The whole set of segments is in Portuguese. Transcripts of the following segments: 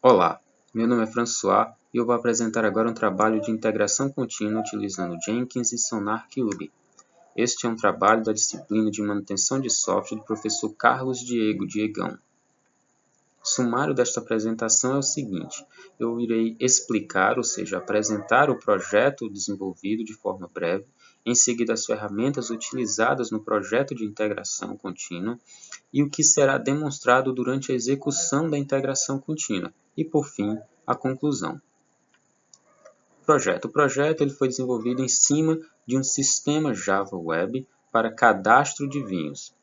Olá, meu nome é François e eu vou apresentar agora um trabalho de integração contínua utilizando Jenkins e SonarQube. Este é um trabalho da disciplina de manutenção de software do professor Carlos Diegão. O sumário desta apresentação é o seguinte: eu irei explicar, ou seja, apresentar o projeto desenvolvido de forma breve, em seguida as ferramentas utilizadas no projeto de integração contínua e o que será demonstrado durante a execução da integração contínua, e por fim, a conclusão. O projeto ele foi desenvolvido em cima de um sistema Java Web para cadastro de vinhos.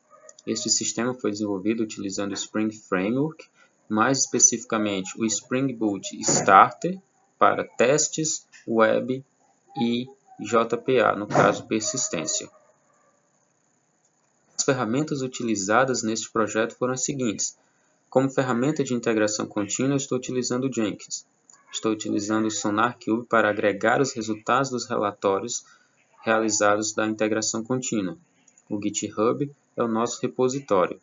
Este sistema foi desenvolvido utilizando o Spring Framework, mais especificamente o Spring Boot Starter para testes web e JPA, no caso persistência. As ferramentas utilizadas neste projeto foram as seguintes. Como ferramenta de integração contínua, eu estou utilizando o Jenkins. Estou utilizando o SonarQube para agregar os resultados dos relatórios realizados da integração contínua. O GitHub é o nosso repositório.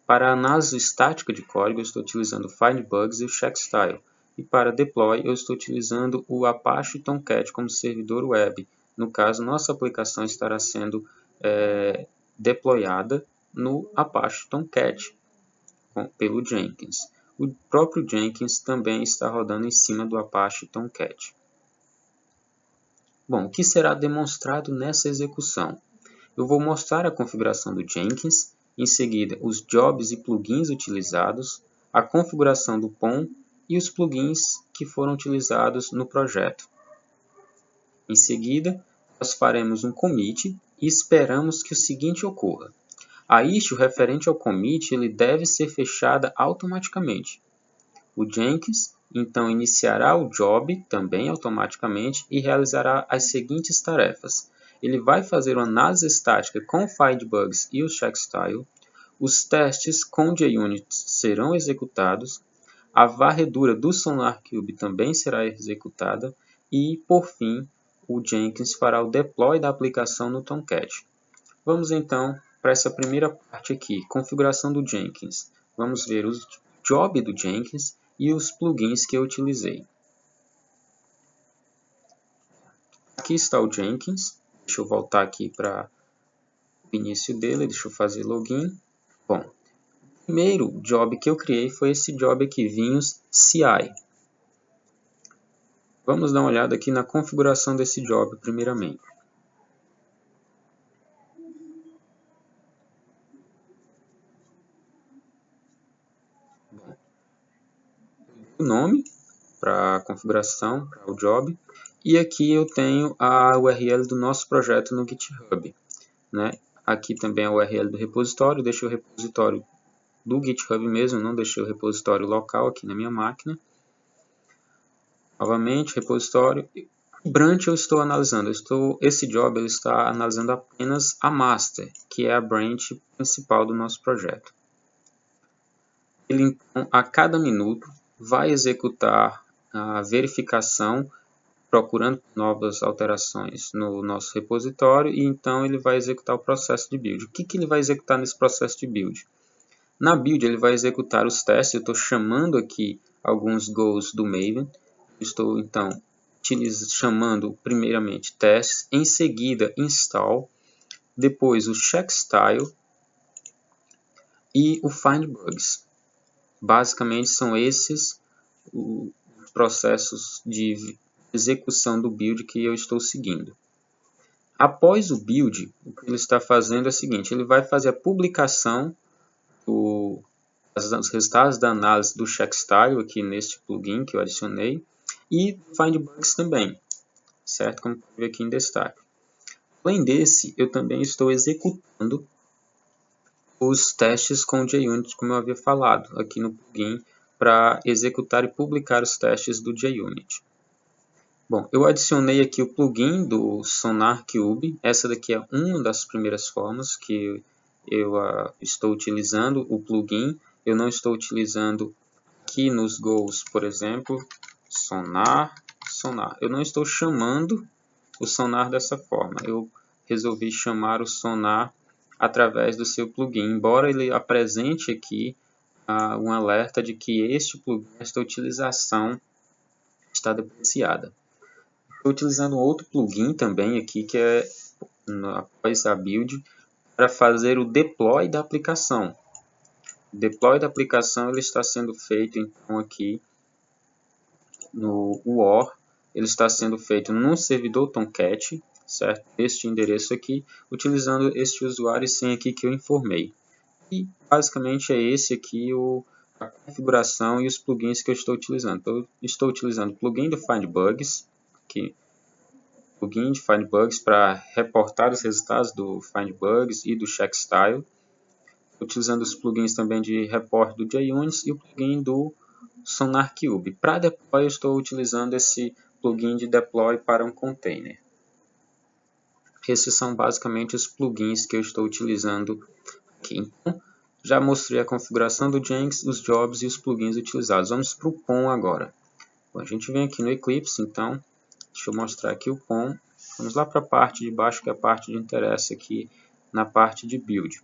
Para a análise estática de código, eu estou utilizando o Findbugs e o Checkstyle. E para deploy, eu estou utilizando o Apache Tomcat como servidor web. No caso, nossa aplicação estará sendo deployada no Apache Tomcat pelo Jenkins. O próprio Jenkins também está rodando em cima do Apache Tomcat. Bom, o que será demonstrado nessa execução? Eu vou mostrar a configuração do Jenkins, em seguida os jobs e plugins utilizados, a configuração do POM e os plugins que foram utilizados no projeto. Em seguida, nós faremos um commit e esperamos que o seguinte ocorra. A issue referente ao commit ele deve ser fechada automaticamente. O Jenkins, então, iniciará o job também automaticamente e realizará as seguintes tarefas. Ele vai fazer uma análise estática com o Findbugs e o Checkstyle, os testes com JUnit serão executados, a varredura do SonarQube também será executada e, por fim, o Jenkins fará o deploy da aplicação no Tomcat. Vamos então para essa primeira parte aqui, configuração do Jenkins. Vamos ver o job do Jenkins e os plugins que eu utilizei. Aqui está o Jenkins. Deixa eu voltar aqui para o início dele. Deixa eu fazer login. Bom, o primeiro job que eu criei foi esse job aqui, vinhos CI. Vamos dar uma olhada aqui na configuração desse job primeiramente. O nome para a configuração, para o job, e aqui eu tenho a URL do nosso projeto no GitHub, né? Aqui também a URL do repositório, deixei o repositório do GitHub mesmo, não deixei o repositório local aqui na minha máquina. Novamente, repositório. O branch eu estou analisando, esse job ele está analisando apenas a master, que é a branch principal do nosso projeto. Ele, então, a cada minuto, vai executar a verificação, procurando novas alterações no nosso repositório, e então ele vai executar o processo de build. O que ele vai executar nesse processo de build? Na build ele vai executar os testes, eu estou chamando aqui alguns goals do Maven, estou então chamando primeiramente testes, em seguida install, depois o Checkstyle e o Findbugs. Basicamente são esses os processos de execução do build que eu estou seguindo. Após o build, o que ele está fazendo é o seguinte, ele vai fazer a publicação dos resultados da análise do Checkstyle aqui neste plugin que eu adicionei e Findbugs também, certo? Como pode ver aqui em destaque. Além desse, eu também estou executando os testes com JUnit, como eu havia falado aqui no plugin, para executar e publicar os testes do JUnit. Bom, eu adicionei aqui o plugin do SonarQube. Essa daqui é uma das primeiras formas que eu estou utilizando o plugin. Eu não estou utilizando aqui nos goals, por exemplo, sonar. Eu não estou chamando o sonar dessa forma. Eu resolvi chamar o sonar através do seu plugin, embora ele apresente aqui um alerta de que esta utilização está depreciada. Estou utilizando outro plugin também aqui, que é após a build, para fazer o deploy da aplicação. O deploy da aplicação ele está sendo feito então aqui no UOR, ele está sendo feito no servidor Tomcat, certo? Este endereço aqui, utilizando este usuário e senha aqui que eu informei. E basicamente é esse aqui a configuração e os plugins que eu estou utilizando. Então, estou utilizando o plugin do FindBugs, plugin de FindBugs para reportar os resultados do FindBugs e do CheckStyle. Utilizando os plugins também de report do JUnits e o plugin do SonarQube. Para deploy eu estou utilizando esse plugin de deploy para um container. Esses são basicamente os plugins que eu estou utilizando aqui. Então, já mostrei a configuração do Jenkins, os jobs e os plugins utilizados. Vamos para o POM agora. Bom, a gente vem aqui no Eclipse, então, deixa eu mostrar aqui o POM. Vamos lá para a parte de baixo, que é a parte de interesse aqui na parte de build.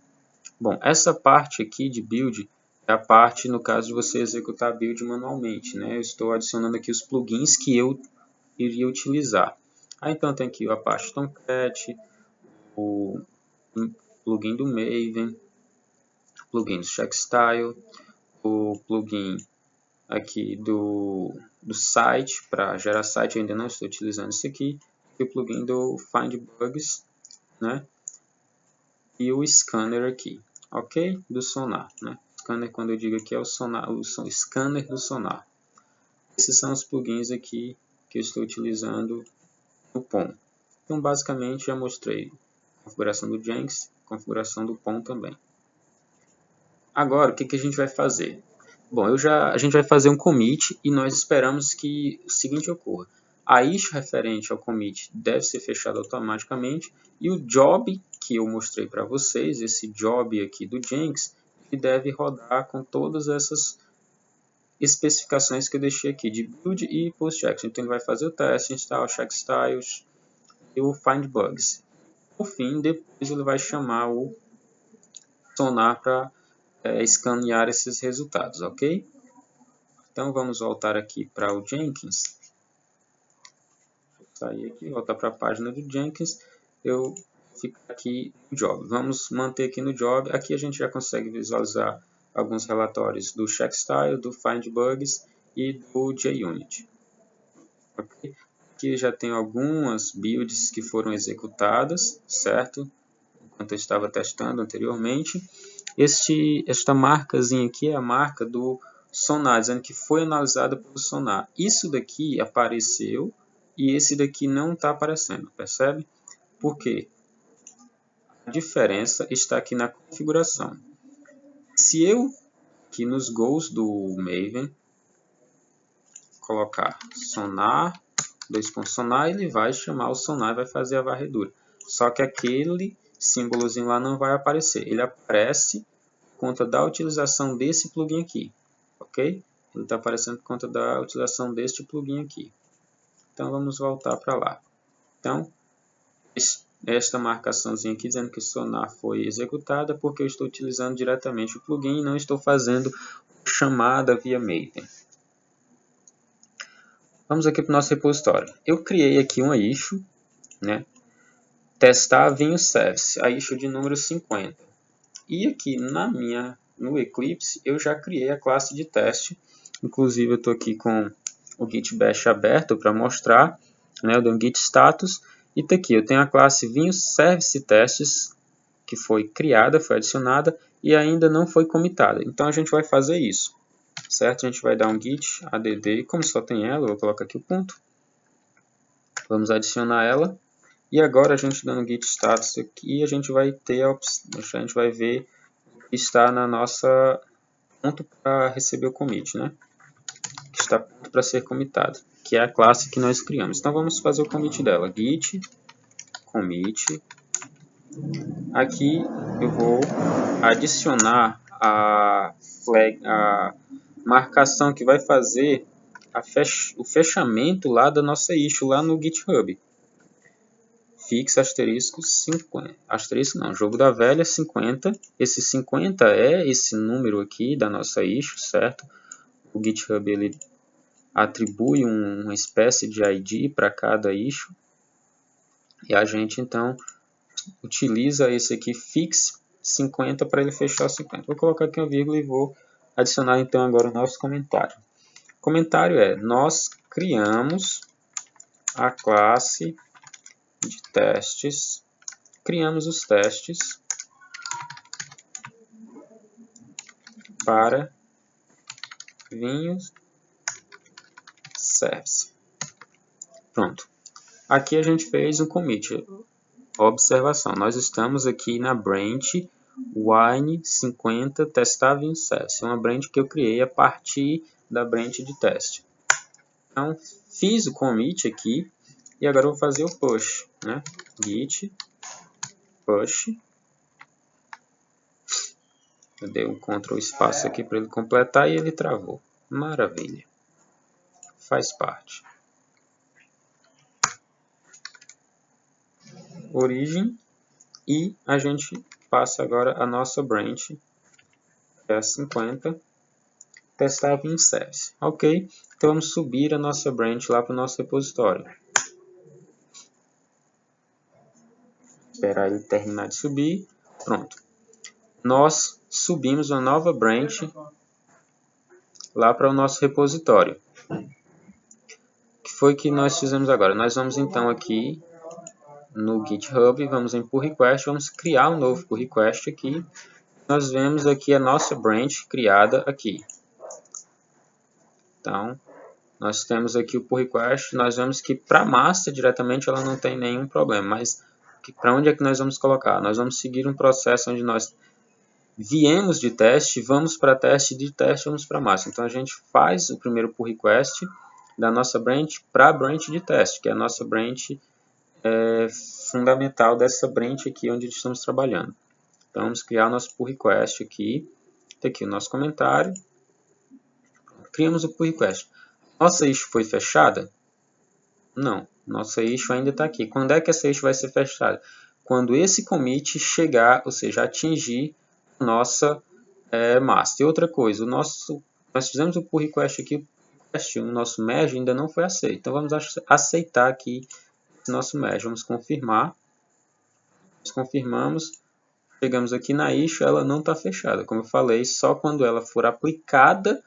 Bom, essa parte aqui de build é a parte, no caso de você executar a build manualmente, né? Eu estou adicionando aqui os plugins que eu iria utilizar. Então tem aqui o Apache Tomcat, o plugin do Maven, o plugin do CheckStyle, o plugin aqui do site, para gerar site eu ainda não estou utilizando isso aqui, e o plugin do FindBugs, né? E o scanner aqui. Ok? Do Sonar, né? Scanner, quando eu digo aqui, é o Sonar, o scanner do Sonar. Esses são os plugins aqui que eu estou utilizando no POM. Então, basicamente, já mostrei a configuração do Jenkins, configuração do POM também. Agora, o que a gente vai fazer? Bom, a gente vai fazer um commit e nós esperamos que o seguinte ocorra. A issue referente ao commit deve ser fechada automaticamente e o job que eu mostrei para vocês, esse job aqui do Jenkins, ele deve rodar com todas essas especificações que eu deixei aqui de build e post-action. Então ele vai fazer o teste, instalar o CheckStyles e o FindBugs. Por fim, depois ele vai chamar o Sonar para escanear esses resultados, ok? Então vamos voltar aqui para o Jenkins. Sair aqui, voltar para a página do Jenkins, eu fico aqui no Job. Vamos manter aqui no Job. Aqui a gente já consegue visualizar alguns relatórios do CheckStyle, do FindBugs e do JUnit. Okay? Aqui já tem algumas builds que foram executadas, certo? Enquanto eu estava testando anteriormente. Esta marcazinha aqui é a marca do Sonar, dizendo que foi analisada pelo Sonar. Isso daqui apareceu e esse daqui não está aparecendo, percebe? Por quê? A diferença está aqui na configuração. Se eu, aqui nos goals do Maven, colocar Sonar, Sonar, ele vai chamar o Sonar e vai fazer a varredura. Só que aquele símbolozinho lá não vai aparecer. Ele aparece por conta da utilização desse plugin aqui, ok? Ele está aparecendo por conta da utilização deste plugin aqui. Então, vamos voltar para lá. Então, esta marcaçãozinha aqui dizendo que o Sonar foi executada porque eu estou utilizando diretamente o plugin e não estou fazendo chamada via Maven. Vamos aqui para o nosso repositório. Eu criei aqui uma issue, né? Testar Vinho Service, a issue de número 50. E aqui no Eclipse eu já criei a classe de teste. Inclusive eu estou aqui com o Git Bash aberto para mostrar, né? Eu dou um Git Status e tá aqui eu tenho a classe Vinho Service Testes que foi criada, foi adicionada e ainda não foi comitada. Então a gente vai fazer isso, certo? A gente vai dar um git add, como só tem ela, eu vou colocar aqui o ponto. Vamos adicionar ela. E agora a gente dando git status aqui, a gente vai ter a gente vai ver que está na nossa ponto para receber o commit, né? Que está pronto para ser comitado, que é a classe que nós criamos. Então vamos fazer o commit dela, git commit. Aqui eu vou adicionar a marcação que vai fazer o fechamento lá da nossa issue lá no GitHub. fix asterisco 50. Asterisco não, jogo da velha 50. Esse 50 é esse número aqui da nossa issue, certo? O GitHub ele atribui uma espécie de ID para cada issue. E a gente então utiliza esse aqui fix 50 para ele fechar o 50. Vou colocar aqui uma vírgula e vou adicionar então agora o nosso comentário. O comentário é: nós criamos a classe de testes, criamos os testes para vinhos service. Pronto. Aqui a gente fez um commit. Observação, nós estamos aqui na branch wine 50 testar vinhos service. É uma branch que eu criei a partir da branch de teste. Então, fiz o commit aqui e agora eu vou fazer o push, né? Git push. Eu dei um Ctrl espaço aqui para ele completar e ele travou. Maravilha. Faz parte. Origem. E a gente passa agora a nossa branch, que é a 50, testar vinho service. Ok? Então vamos subir a nossa branch lá para o nosso repositório. Esperar ele terminar de subir. Pronto. Nós subimos uma nova branch lá para o nosso repositório. O que foi que nós fizemos agora? Nós vamos então aqui no GitHub, vamos em pull request, vamos criar um novo pull request aqui. Nós vemos aqui a nossa branch criada aqui. Então, nós temos aqui o pull request, nós vemos que para master diretamente ela não tem nenhum problema, mas para onde é que nós vamos colocar? Nós vamos seguir um processo onde nós viemos de teste, vamos para teste, de teste vamos para master. Então a gente faz o primeiro pull request da nossa branch para a branch de teste, que é a nossa branch fundamental dessa branch aqui onde estamos trabalhando. Então vamos criar o nosso pull request aqui. Tem aqui o nosso comentário. Criamos o pull request. Nossa issue foi fechada? Não, nossa issue ainda está aqui. Quando é que essa issue vai ser fechada? Quando esse commit chegar, ou seja, atingir a nossa master. E outra coisa, nós fizemos o pull request aqui, o nosso merge ainda não foi aceito. Então vamos aceitar aqui esse nosso merge. Vamos confirmar. Nós confirmamos. Chegamos aqui na issue, ela não está fechada. Como eu falei, só quando ela for aplicada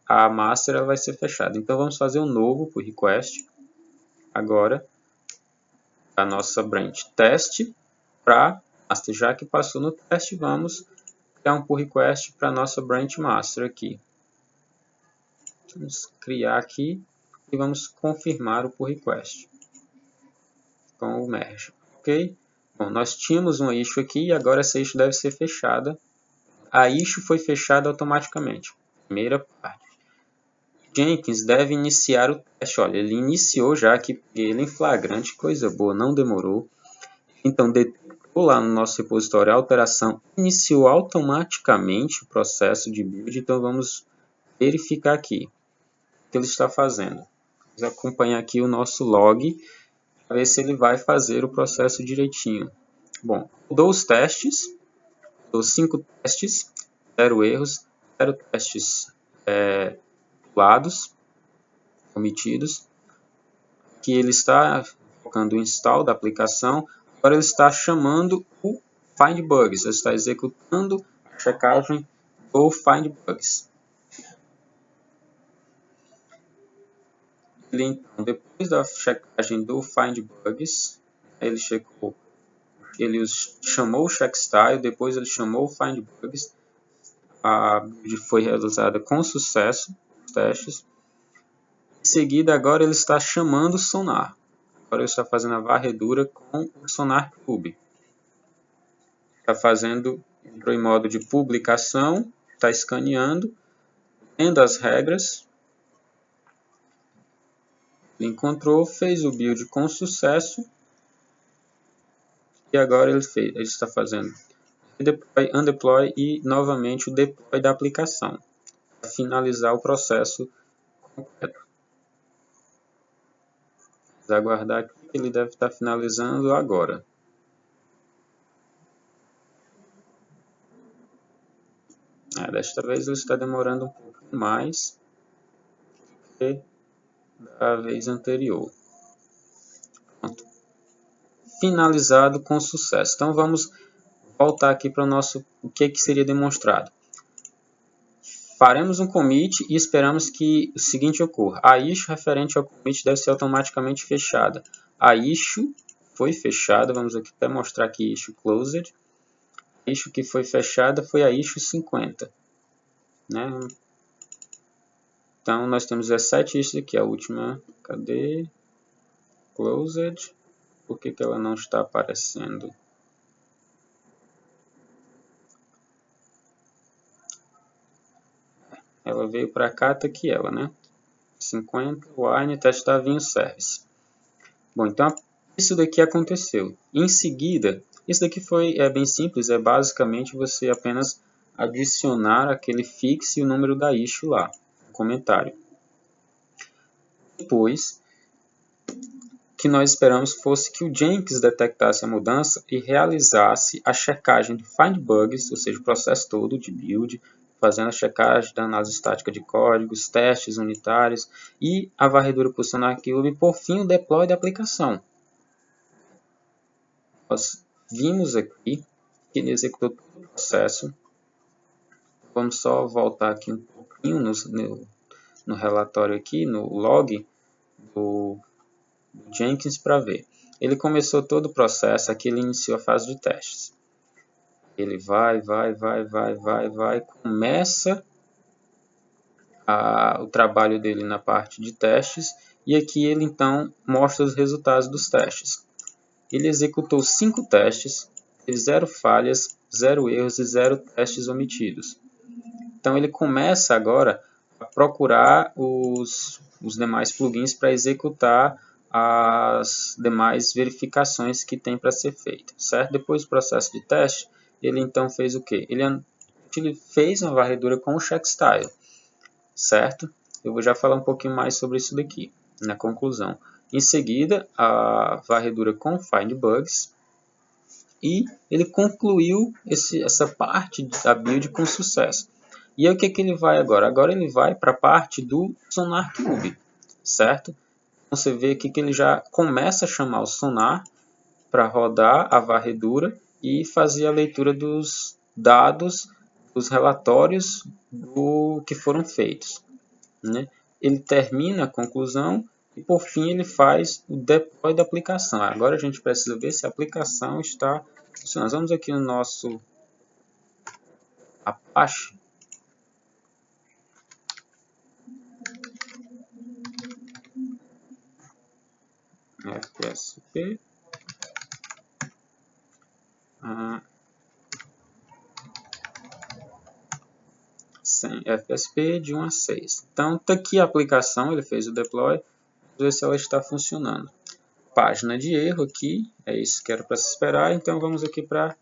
a master ela vai ser fechada. Então vamos fazer um novo pull request. Agora, a nossa branch teste para master. Já que passou no teste, vamos criar um pull request para a nossa branch master aqui. Vamos criar aqui e vamos confirmar o pull request com o merge. Ok? Bom, nós tínhamos uma issue aqui e agora essa issue deve ser fechada. A issue foi fechada automaticamente. Primeira parte. Jenkins deve iniciar o teste. Olha, ele iniciou já aqui, ele em flagrante, coisa boa, não demorou. Então, detectou lá no nosso repositório a alteração, iniciou automaticamente o processo de build. Então, vamos verificar aqui o que ele está fazendo. Vamos acompanhar aqui o nosso log, para ver se ele vai fazer o processo direitinho. Bom, rodou os testes, rodou 5 testes, 0 erros, 0 testes pulados, omitidos. Aqui ele está colocando o install da aplicação, agora ele está chamando o find bugs, ele está executando a checagem do find bugs. Ele, então, depois da checagem do find bugs, ele chamou o checkstyle, depois ele chamou o find bugs, a build foi realizada com sucesso, os testes. Em seguida, agora ele está chamando o sonar. Agora ele está fazendo a varredura com o sonar cube. Entrou em modo de publicação, está escaneando, vendo as regras. Ele encontrou, fez o build com sucesso. E agora ele está fazendo deploy, undeploy e novamente o deploy da aplicação. Para finalizar o processo completo. Vamos aguardar aqui, ele deve estar finalizando agora. Desta vez ele está demorando um pouco mais que da vez anterior. Pronto. Finalizado com sucesso. Então vamos voltar aqui para o que seria demonstrado. Faremos um commit e esperamos que o seguinte ocorra. A issue referente ao commit deve ser automaticamente fechada. A issue foi fechada, vamos aqui até mostrar aqui issue closed. A issue que foi fechada foi a issue 50. Né? Então nós temos 17 issues aqui, a última, cadê? Closed. Por que ela não está aparecendo? Ela veio para cá, tá aqui ela, né? 50, wine, testar vinho service. Bom, então isso daqui aconteceu. Em seguida, isso daqui foi bem simples, é basicamente você apenas adicionar aquele fix e o número da issue lá, no comentário. Depois, o que nós esperamos fosse que o Jenkins detectasse a mudança e realizasse a checagem de find bugs, ou seja, o processo todo de build, fazendo a checagem da análise estática de códigos, testes unitários e a varredura por SonarQube e, por fim, o deploy da aplicação. Nós vimos aqui que ele executou todo o processo. Vamos só voltar aqui um pouquinho no relatório aqui, no log do Jenkins para ver. Ele começou todo o processo, aqui ele iniciou a fase de testes. Ele vai, começa o trabalho dele na parte de testes e aqui ele então mostra os resultados dos testes. Ele executou 5 testes, teve 0 falhas, 0 erros e 0 testes omitidos. Então ele começa agora a procurar os demais plugins para executar as demais verificações que tem para ser feito, certo? Depois do processo de teste, ele então fez o quê? Ele fez uma varredura com o checkstyle, certo? Eu vou já falar um pouquinho mais sobre isso daqui, na conclusão. Em seguida, a varredura com find bugs, e ele concluiu essa parte da build com sucesso. E aí o que ele vai agora? Agora ele vai para a parte do SonarQube, certo? Você vê aqui que ele já começa a chamar o Sonar para rodar a varredura e fazer a leitura dos dados, dos relatórios do que foram feitos, né? Ele termina a conclusão e por fim ele faz o deploy da aplicação. Agora a gente precisa ver se a aplicação está funcionando. Vamos aqui no nosso Apache. FSP sem FSP de 1 a 6. Então está aqui a aplicação, ele fez o deploy, vamos ver se ela está funcionando. Página de erro aqui, é isso que era para se esperar, então vamos aqui para...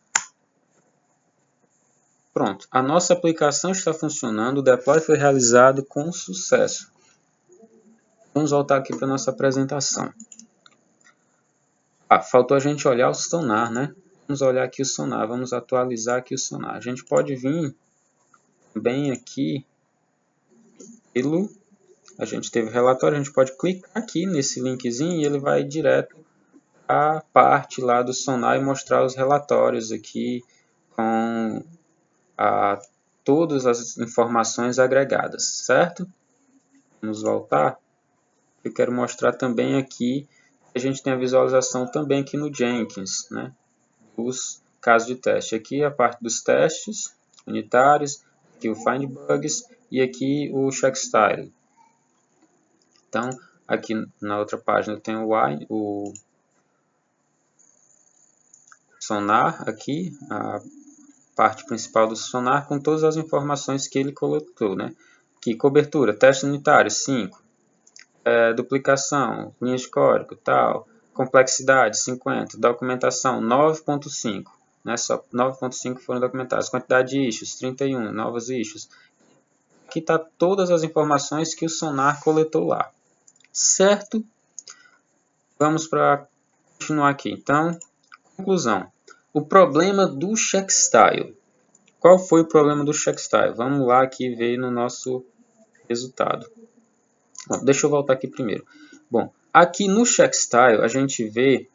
Pronto, a nossa aplicação está funcionando, o deploy foi realizado com sucesso. Vamos voltar aqui para a nossa apresentação. Faltou a gente olhar o Sonar, né? Vamos olhar aqui o Sonar, vamos atualizar aqui o Sonar. A gente pode vir bem aqui, a gente teve relatório, a gente pode clicar aqui nesse linkzinho e ele vai direto à parte lá do Sonar e mostrar os relatórios aqui com todas as informações agregadas, certo? Vamos voltar. Eu quero mostrar também aqui, a gente tem a visualização também aqui no Jenkins, né? Os casos de teste. Aqui a parte dos testes unitários, aqui o find bugs e aqui o checkstyle. Então, aqui na outra página tem o Sonar, aqui a parte principal do Sonar com todas as informações que ele colocou, né? Aqui, cobertura, teste unitário, 5. Duplicação, linhas de código, tal. Complexidade, 50. Documentação, 9.5. Né? Só 9.5 foram documentados. Quantidade de issues, 31. Novos issues. Aqui está todas as informações que o Sonar coletou lá. Certo? Vamos para continuar aqui. Então, conclusão. O problema do checkstyle. Qual foi o problema do checkstyle? Vamos lá aqui ver no nosso resultado. Bom, deixa eu voltar aqui primeiro. Bom, aqui no checkstyle a gente vê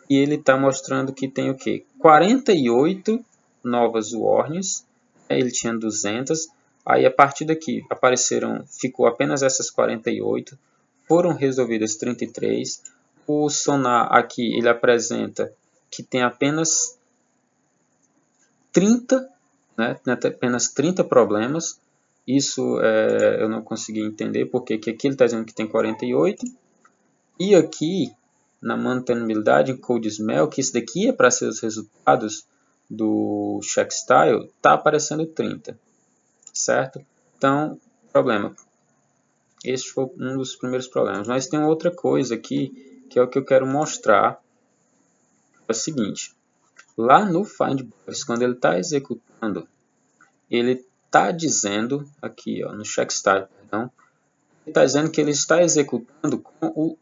que ele está mostrando que tem o quê? 48 novas warnings. Ele tinha 200. Aí a partir daqui ficou apenas essas 48. Foram resolvidas 33. O sonar aqui ele apresenta que tem apenas 30, né? Tem apenas 30 problemas. Isso eu não consegui entender porque aqui ele está dizendo que tem 48. E aqui na mantenibilidade em Code Smell, que isso daqui é para ser os resultados do checkstyle, está aparecendo 30, certo? Então, problema. Este foi um dos primeiros problemas. Mas tem outra coisa aqui, que é o que eu quero mostrar. É o seguinte, lá no FindBugs, quando ele está executando, ele está dizendo, aqui ó, no checkstyle, perdão, ele está dizendo que ele está executando com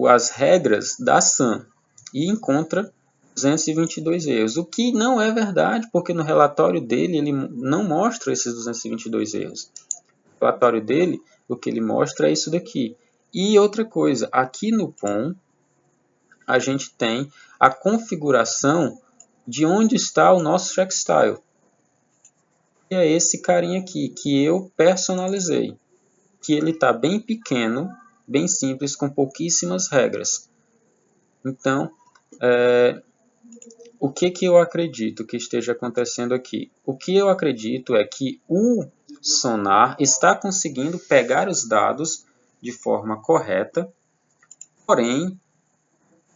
as regras da SAM e encontra 222 erros, o que não é verdade, porque no relatório dele ele não mostra esses 222 erros. No relatório dele, o que ele mostra é isso daqui. E outra coisa, aqui no POM, a gente tem a configuração de onde está o nosso checkstyle. E é esse carinha aqui, que eu personalizei, que ele está bem pequeno, bem simples, com pouquíssimas regras. Então, o que eu acredito que esteja acontecendo aqui? O que eu acredito é que o sonar está conseguindo pegar os dados de forma correta, porém,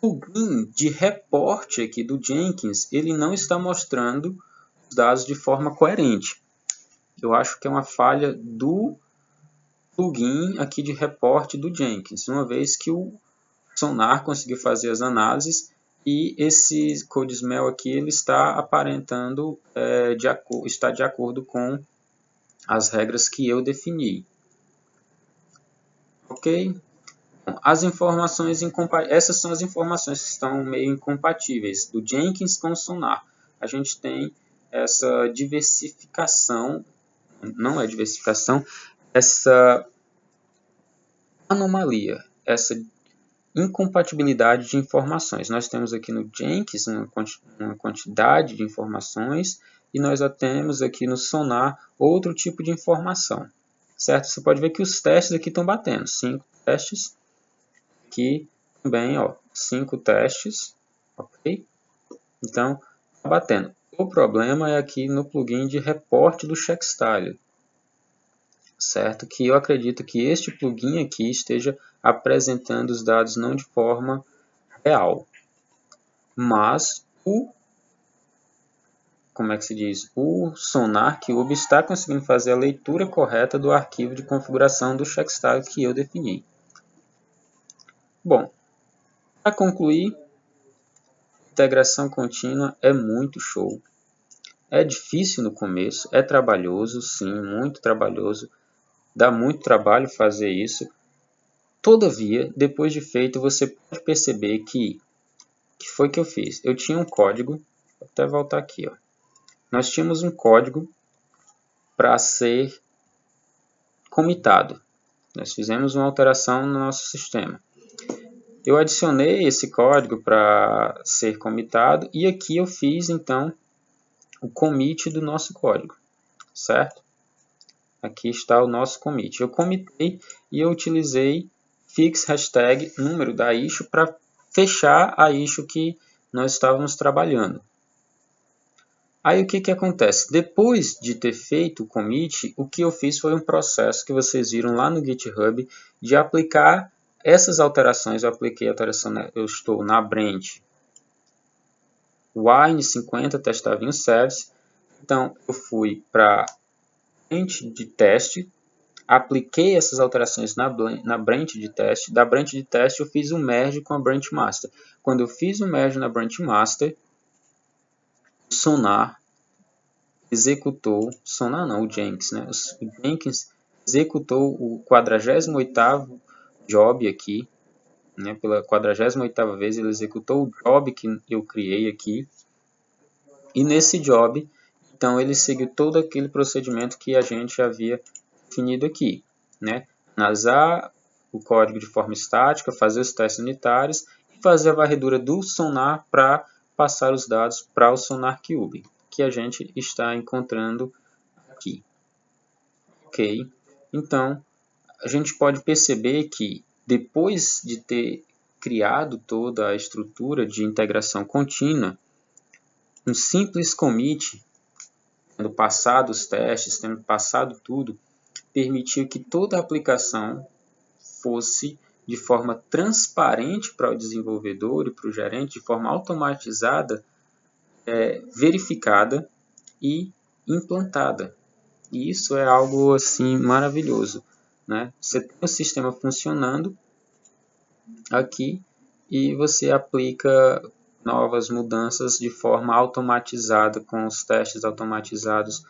o plugin de reporte aqui do Jenkins, ele não está mostrando os dados de forma coerente. Eu acho que é uma falha do plugin aqui de reporte do Jenkins, uma vez que o Sonar conseguiu fazer as análises e esse CodeSmell aqui ele está aparentando está de acordo com as regras que eu defini. Ok? As informações essas são as informações que estão meio incompatíveis do Jenkins com o Sonar. A gente tem essa diversificação, não é diversificação, essa anomalia, essa incompatibilidade de informações. Nós temos aqui no Jenkins uma quantidade de informações e nós já temos aqui no Sonar outro tipo de informação, certo? Você pode ver que os testes aqui estão batendo, 5 testes, aqui também, ó, 5 testes, ok? Então, está batendo. O problema é aqui no plugin de reporte do checkstyle, certo? Que eu acredito que este plugin aqui esteja apresentando os dados não de forma real, mas o Sonar Cube está conseguindo fazer a leitura correta do arquivo de configuração do checkstyle que eu defini. Bom, para concluir, integração contínua é muito show. É difícil no começo, é trabalhoso, sim, muito trabalhoso. Dá muito trabalho fazer isso. Todavia, depois de feito, você pode perceber que foi que eu fiz. Eu tinha um código, vou até voltar aqui, ó. Nós tínhamos um código para ser comitado. Nós fizemos uma alteração no nosso sistema. Eu adicionei esse código para ser comitado e aqui eu fiz então o commit do nosso código, certo? Aqui está o nosso commit. Eu comitei e eu utilizei fix hashtag número da issue para fechar a issue que nós estávamos trabalhando. Aí o que acontece? Depois de ter feito o commit, o que eu fiz foi um processo que vocês viram lá no GitHub de aplicar essas alterações. Eu apliquei a alteração, eu estou na branch wine50 testava em service. Então eu fui para branch de teste, apliquei essas alterações na branch de teste. Da branch de teste eu fiz um merge com a branch master. Quando eu fiz o merge na branch master, o Sonar executou, Sonar não, o Jenkins, né? O Jenkins executou o 48º job aqui né, pela 48ª vez, ele executou o job que eu criei aqui. E nesse job, então, ele seguiu todo aquele procedimento que a gente havia definido aqui, né? Analisar o código de forma estática, fazer os testes unitários e fazer a varredura do Sonar para passar os dados para o SonarQube, que a gente está encontrando aqui. Ok? Então, a gente pode perceber que depois de ter criado toda a estrutura de integração contínua, um simples commit, tendo passado os testes, tendo passado tudo, permitiu que toda a aplicação fosse de forma transparente para o desenvolvedor e para o gerente, de forma automatizada, verificada e implantada. E isso é algo assim maravilhoso, né? Você tem o sistema funcionando aqui e você aplica novas mudanças de forma automatizada, com os testes automatizados.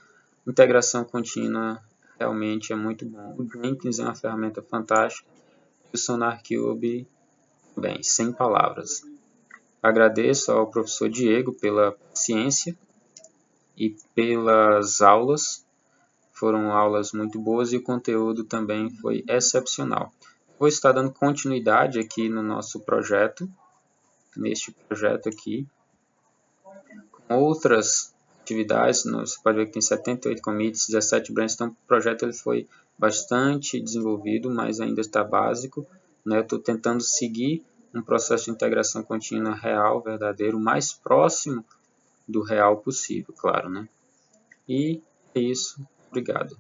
Integração contínua realmente é muito bom. O Jenkins é uma ferramenta fantástica e o SonarQube, bem, sem palavras. Agradeço ao professor Diego pela paciência e pelas aulas. Foram aulas muito boas e o conteúdo também foi excepcional. Vou estar dando continuidade aqui no nosso projeto, neste projeto aqui, com outras atividades. Você pode ver que tem 78 commits, 17 branches, então o projeto ele foi bastante desenvolvido, mas ainda está básico, né? Eu estou tentando seguir um processo de integração contínua real, verdadeiro, o mais próximo do real possível, claro, né? E é isso. Obrigado.